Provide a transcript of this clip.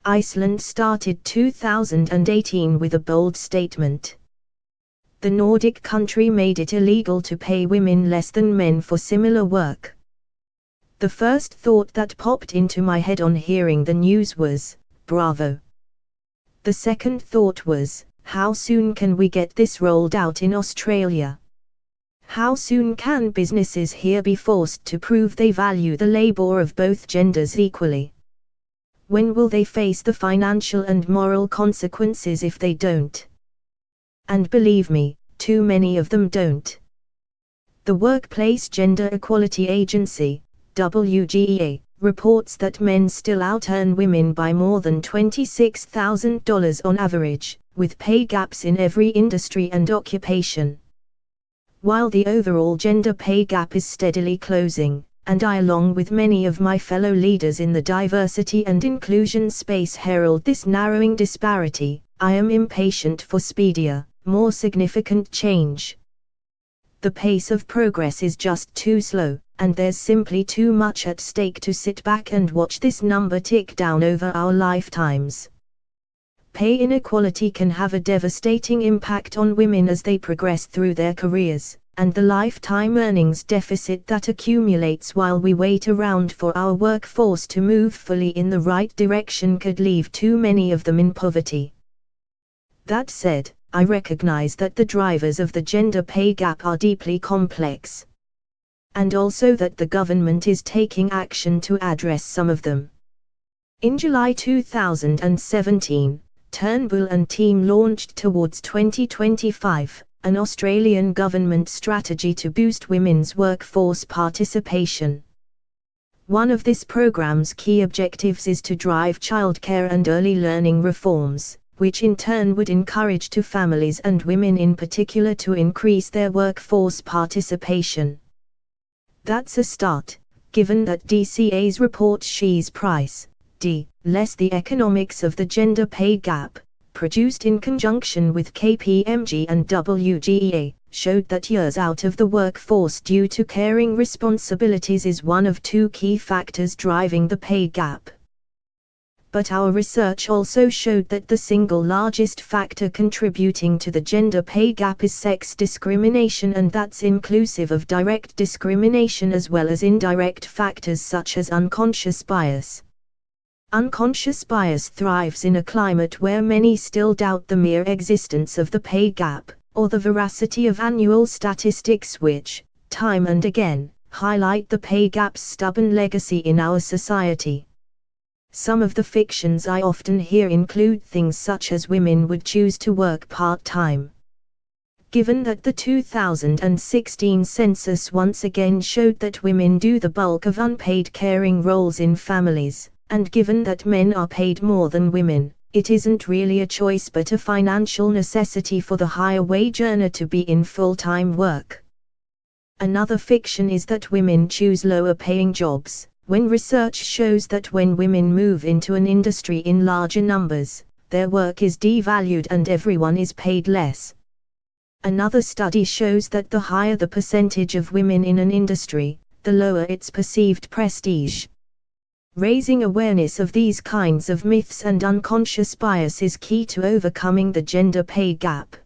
Iceland started 2018 with a bold statement. The Nordic country made it illegal to pay women less than men for similar work. The first thought that popped into my head on hearing the news was, bravo. The second thought was, how soon can we get this rolled out in Australia? How soon can businesses here be forced to prove they value the labor of both genders equally? When will they face the financial and moral consequences if they don't? And believe me, too many of them don't. The Workplace Gender Equality Agency, WGEA, reports that men still out-earn women by more than $26,000 on average, with pay gaps in every industry and occupation. While the overall gender pay gap is steadily closing, and I along with many of my fellow leaders in the diversity and inclusion space herald this narrowing disparity, I am impatient for speedier, more significant change. The pace of progress is just too slow, and there's simply too much at stake to sit back and watch this number tick down over our lifetimes. Pay inequality can have a devastating impact on women as they progress through their careers, and the lifetime earnings deficit that accumulates while we wait around for our workforce to move fully in the right direction could leave too many of them in poverty. That said, I recognize that the drivers of the gender pay gap are deeply complex. And also that the government is taking action to address some of them. In July 2017, Turnbull and team launched Towards 2025, an Australian government strategy to boost women's workforce participation. One of this program's key objectives is to drive childcare and early learning reforms, which in turn would encourage families and women in particular to increase their workforce participation. That's a start, given that DCA's report She's Price, less the economics of the gender pay gap, produced in conjunction with KPMG and WGEA, showed that years out of the workforce due to caring responsibilities is one of two key factors driving the pay gap. But our research also showed that the single largest factor contributing to the gender pay gap is sex discrimination, and that's inclusive of direct discrimination as well as indirect factors such as unconscious bias. Unconscious bias thrives in a climate where many still doubt the mere existence of the pay gap, or the veracity of annual statistics which, time and again, highlight the pay gap's stubborn legacy in our society. Some of the fictions I often hear include things such as women would choose to work part-time. Given that the 2016 census once again showed that women do the bulk of unpaid caring roles in families, and given that men are paid more than women, it isn't really a choice but a financial necessity for the higher wage earner to be in full-time work. Another fiction is that women choose lower-paying jobs, when research shows that when women move into an industry in larger numbers, their work is devalued and everyone is paid less. Another study shows that the higher the percentage of women in an industry, the lower its perceived prestige. Raising awareness of these kinds of myths and unconscious bias is key to overcoming the gender pay gap.